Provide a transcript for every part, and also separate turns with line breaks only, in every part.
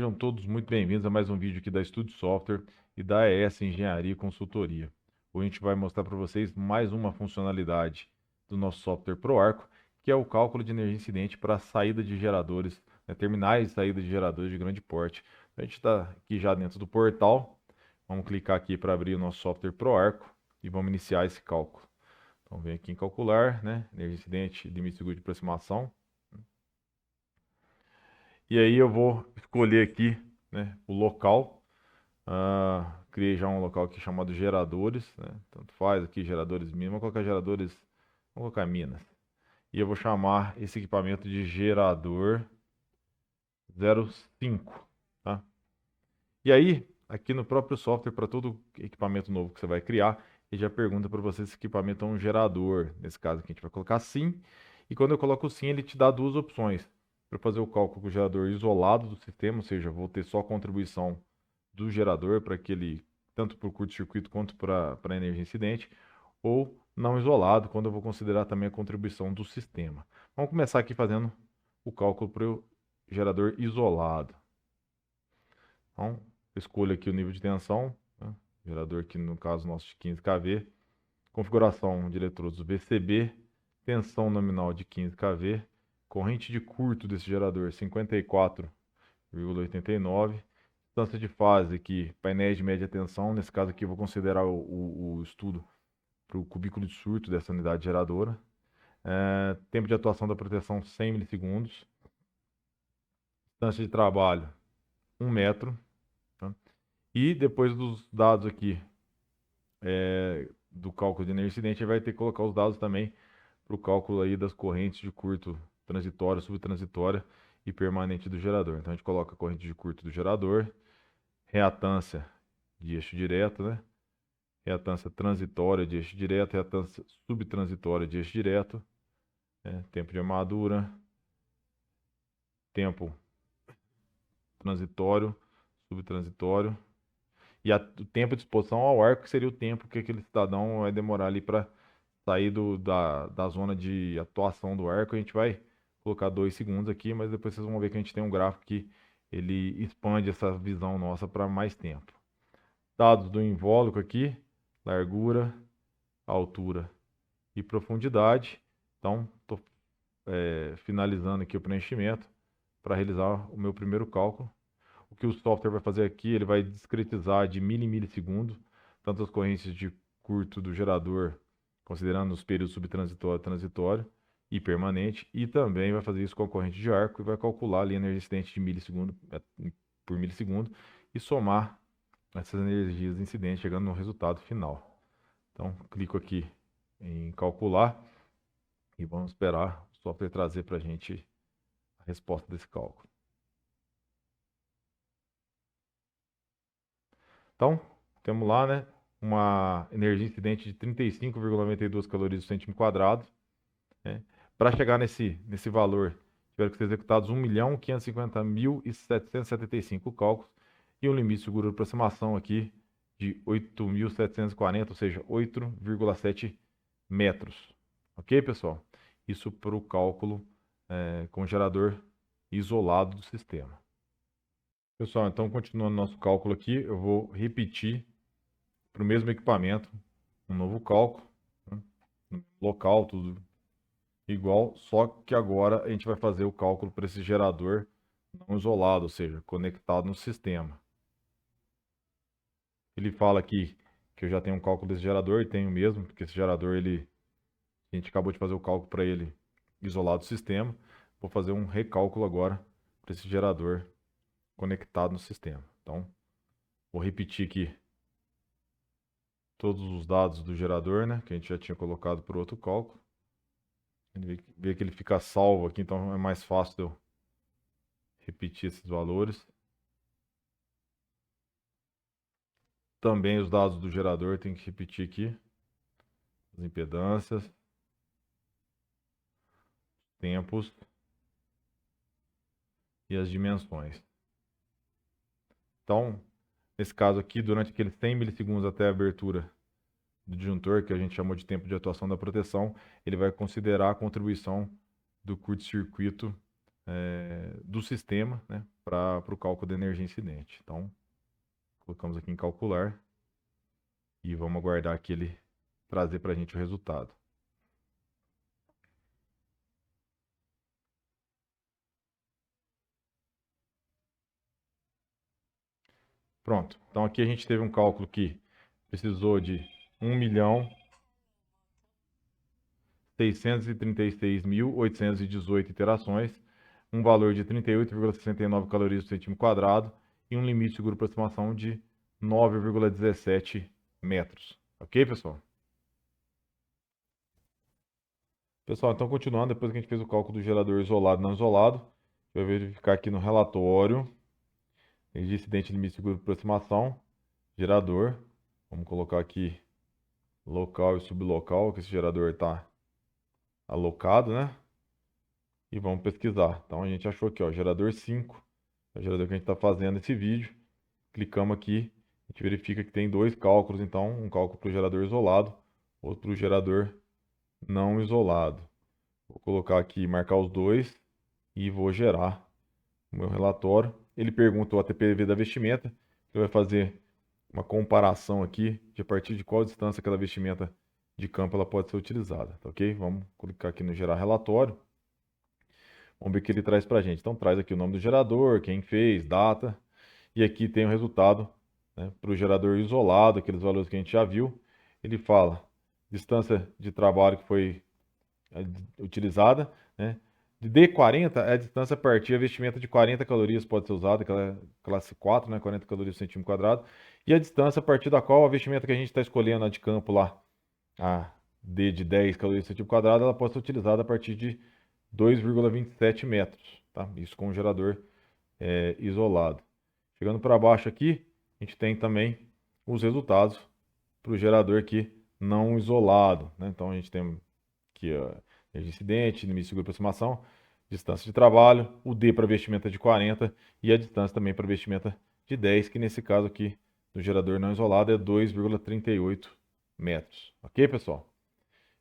Sejam todos muito bem-vindos a mais um vídeo aqui da Estúdio Software e da ES Engenharia e Consultoria. Hoje a gente vai mostrar para vocês mais uma funcionalidade do nosso software ProArco, que é o cálculo de energia incidente para saída de geradores, né, terminais de saída de geradores de grande porte. Então, a gente está aqui já dentro do portal, vamos clicar aqui para abrir o nosso software ProArco e vamos iniciar esse cálculo. Então vem aqui em calcular, né, energia incidente, limite seguro de aproximação. E aí eu vou escolher aqui, né, o local. Criei já um local aqui chamado geradores, né? Tanto faz aqui geradores Minas. Vamos colocar geradores, vamos colocar Minas. E eu vou chamar esse equipamento de gerador 05, tá? E aí, aqui no próprio software, para todo equipamento novo que você vai criar, ele já pergunta para você se esse equipamento é um gerador. Nesse caso aqui a gente vai colocar sim. E quando eu coloco sim, ele te dá duas opções. Para fazer o cálculo com o gerador isolado do sistema, ou seja, vou ter só a contribuição do gerador para aquele, tanto para o curto-circuito quanto para a energia incidente, ou não isolado, quando eu vou considerar também a contribuição do sistema. Vamos começar aqui fazendo o cálculo para o gerador isolado. Então, escolho aqui o nível de tensão, né? Gerador aqui no caso nosso de 15 kV, configuração de eletrodos VCB, tensão nominal de 15 kV, corrente de curto desse gerador 54,89, distância de fase aqui, painéis de média tensão, nesse caso aqui eu vou considerar o estudo para o cubículo de surto dessa unidade geradora, tempo de atuação da proteção 100 milissegundos, distância de trabalho 1 metro, tá? E depois dos dados aqui do cálculo de energia incidente, vai ter que colocar os dados também para o cálculo aí das correntes de curto transitória, subtransitória e permanente do gerador. Então a gente coloca a corrente de curto do gerador, reatância de eixo direto, né? Reatância transitória de eixo direto, reatância subtransitória de eixo direto, né? Tempo de armadura, tempo transitório, subtransitório, e o tempo de exposição ao arco, que seria o tempo que aquele cidadão vai demorar ali para sair da zona de atuação do arco. A gente vai colocar 2 segundos aqui, mas depois vocês vão ver que a gente tem um gráfico que ele expande essa visão nossa para mais tempo. Dados do invólucro aqui, largura, altura e profundidade. Então, estou finalizando aqui o preenchimento para realizar o meu primeiro cálculo. O que o software vai fazer aqui, ele vai discretizar de milissegundo, tanto as correntes de curto do gerador, considerando os períodos subtransitório, transitório e permanente, e também vai fazer isso com a corrente de arco e vai calcular ali a energia incidente de milissegundo por milissegundo e somar essas energias incidentes, chegando no resultado final. Então, clico aqui em calcular e vamos esperar o software trazer para a gente a resposta desse cálculo. Então, temos lá, né, uma energia incidente de 35,92 calorias por centímetro quadrado. Né? Para chegar nesse valor, tiveram que ser executados 1.550.775 cálculos e um limite seguro de aproximação aqui de 8.740, ou seja, 8,7 metros. Ok, pessoal? Isso para o cálculo com gerador isolado do sistema. Pessoal, então continuando nosso cálculo aqui, eu vou repetir para o mesmo equipamento um novo cálculo, né? Local, tudo igual, só que agora a gente vai fazer o cálculo para esse gerador não isolado, ou seja, conectado no sistema. Ele fala aqui que eu já tenho um cálculo desse gerador, e tenho mesmo, porque esse gerador, a gente acabou de fazer o cálculo para ele isolado do sistema. Vou fazer um recálculo agora para esse gerador conectado no sistema. Então, vou repetir aqui todos os dados do gerador, né, que a gente já tinha colocado para o outro cálculo. Ele vê que ele fica salvo aqui, então é mais fácil de eu repetir esses valores. Também os dados do gerador tem que repetir aqui. As impedâncias, tempos e as dimensões. Então, nesse caso aqui, durante aqueles 100 milissegundos até a abertura do disjuntor, que a gente chamou de tempo de atuação da proteção, ele vai considerar a contribuição do curto-circuito do sistema, né, para o cálculo da energia incidente. Então, colocamos aqui em calcular e vamos aguardar que ele trazer para a gente o resultado. Pronto. Então aqui a gente teve um cálculo que precisou de 1.636.818 iterações, um valor de 38,69 calorias por centímetro quadrado e um limite de seguro de aproximação de 9,17 metros. Ok, pessoal? Pessoal, então continuando, depois que a gente fez o cálculo do gerador isolado e não isolado, vai verificar aqui no relatório, energia incidente, limite seguro de aproximação, gerador. Vamos colocar aqui local e sublocal, que esse gerador está alocado, né? E vamos pesquisar. Então a gente achou aqui, ó, gerador 5, é o gerador que a gente está fazendo esse vídeo. Clicamos aqui, a gente verifica que tem dois cálculos, então um cálculo para o gerador isolado, outro para o gerador não isolado. Vou colocar aqui, marcar os dois e vou gerar o meu relatório. Ele pergunta o ATPV da vestimenta, ele vai fazer uma comparação aqui de a partir de qual distância aquela vestimenta de campo ela pode ser utilizada, tá ok? Vamos clicar aqui no gerar relatório. Vamos ver o que ele traz para a gente. Então traz aqui o nome do gerador, quem fez, data, e aqui tem o resultado, né, para o gerador isolado, aqueles valores que a gente já viu. Ele fala distância de trabalho que foi utilizada, né? De D40 é a distância a partir, a vestimenta de 40 calorias pode ser usada, aquela classe 4, né? 40 calorias por centímetro quadrado. E a distância a partir da qual a vestimenta que a gente está escolhendo, a de campo lá, a D de 10 calorias por centímetro quadrado, ela pode ser utilizada a partir de 2,27 metros, tá? Isso com o gerador isolado. Chegando para baixo aqui, a gente tem também os resultados para o gerador aqui não isolado, né? Então a gente tem aqui a energia incidente, limite de seguro de aproximação, distância de trabalho, o D para vestimenta de 40 e a distância também para vestimenta de 10, que nesse caso aqui do gerador não isolado é 2,38 metros. Ok, pessoal?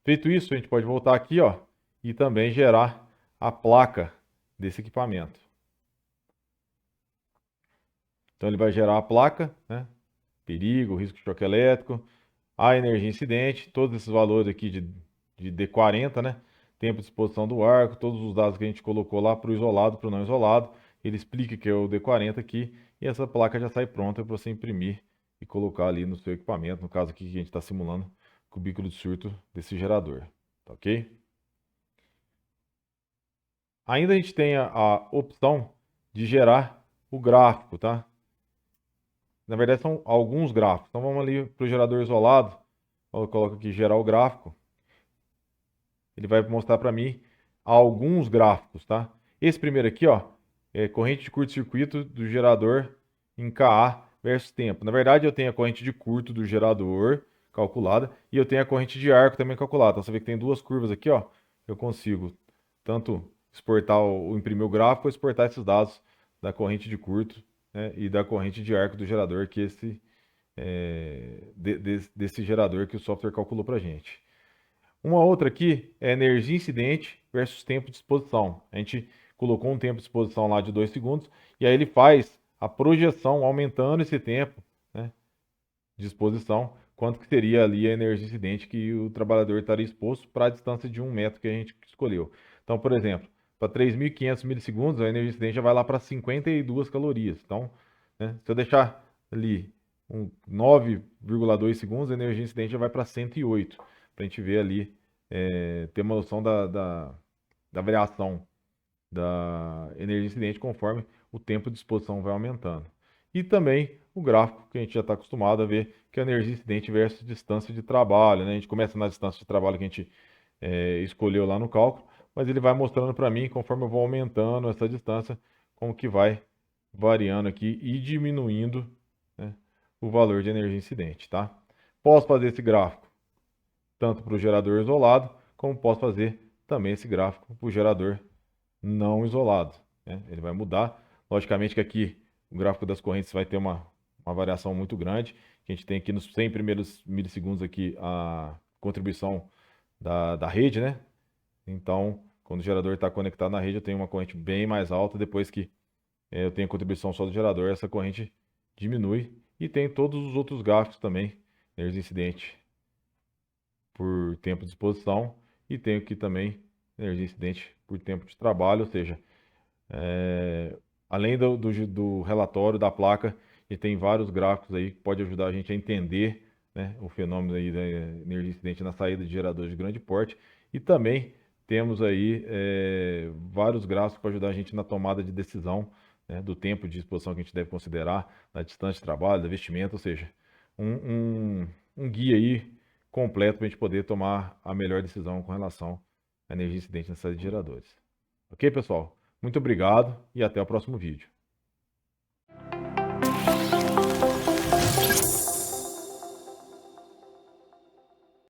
Feito isso, a gente pode voltar aqui, ó, e também gerar a placa desse equipamento. Então ele vai gerar a placa, né? Perigo, risco de choque elétrico, a energia incidente, todos esses valores aqui de D40, né? Tempo de exposição do arco, todos os dados que a gente colocou lá para o isolado, para o não isolado. Ele explica que é o D40 aqui e essa placa já sai pronta para você imprimir e colocar ali no seu equipamento. No caso aqui que a gente está simulando cubículo de surto desse gerador, tá ok? Ainda a gente tem a opção de gerar o gráfico, tá? Na verdade são alguns gráficos. Então vamos ali para o gerador isolado. Eu coloco aqui gerar o gráfico. Ele vai mostrar para mim alguns gráficos, tá? Esse primeiro aqui, ó, é corrente de curto-circuito do gerador em KA versus tempo. Na verdade, eu tenho a corrente de curto do gerador calculada e eu tenho a corrente de arco também calculada. Então você vê que tem duas curvas aqui, ó. Eu consigo tanto exportar ou imprimir o gráfico ou exportar esses dados da corrente de curto, né, e da corrente de arco do gerador, que desse gerador que o software calculou para gente. Uma outra aqui é energia incidente versus tempo de exposição. A gente colocou um tempo de exposição lá de 2 segundos e aí ele faz a projeção aumentando esse tempo, né, de exposição, quanto que seria ali a energia incidente que o trabalhador estaria exposto para a distância de 1 metro que a gente escolheu. Então, por exemplo, para 3.500 milissegundos, a energia incidente já vai lá para 52 calorias. Então, né, se eu deixar ali 9,2 segundos, a energia incidente já vai para 108, para a gente ver ali, ter uma noção da variação da energia incidente conforme o tempo de exposição vai aumentando. E também o gráfico que a gente já está acostumado a ver, que é a energia incidente versus distância de trabalho, né? A gente começa na distância de trabalho que a gente escolheu lá no cálculo, mas ele vai mostrando para mim, conforme eu vou aumentando essa distância, como que vai variando aqui e diminuindo, né, o valor de energia incidente, tá? Posso fazer esse gráfico tanto para o gerador isolado, como posso fazer também esse gráfico para o gerador não isolado, né? Ele vai mudar. Logicamente que aqui o gráfico das correntes vai ter uma variação muito grande. A gente tem aqui nos 100 primeiros milissegundos aqui a contribuição da rede, né? Então, Quando o gerador está conectado na rede, eu tenho uma corrente bem mais alta. Depois que eu tenho a contribuição só do gerador, essa corrente diminui. E tem todos os outros gráficos também, energia incidente por tempo de exposição. E tenho aqui também energia incidente por tempo de trabalho, ou seja, além do relatório da placa, e tem vários gráficos aí que pode ajudar a gente a entender, né, o fenômeno aí da energia incidente na saída de geradores de grande porte. E também temos aí vários gráficos para ajudar a gente na tomada de decisão, né, do tempo de exposição que a gente deve considerar, na distância de trabalho, da vestimenta, ou seja, um guia aí completo para a gente poder tomar a melhor decisão com relação à energia incidente na saída de geradores. Ok, pessoal? Muito obrigado e até o próximo vídeo.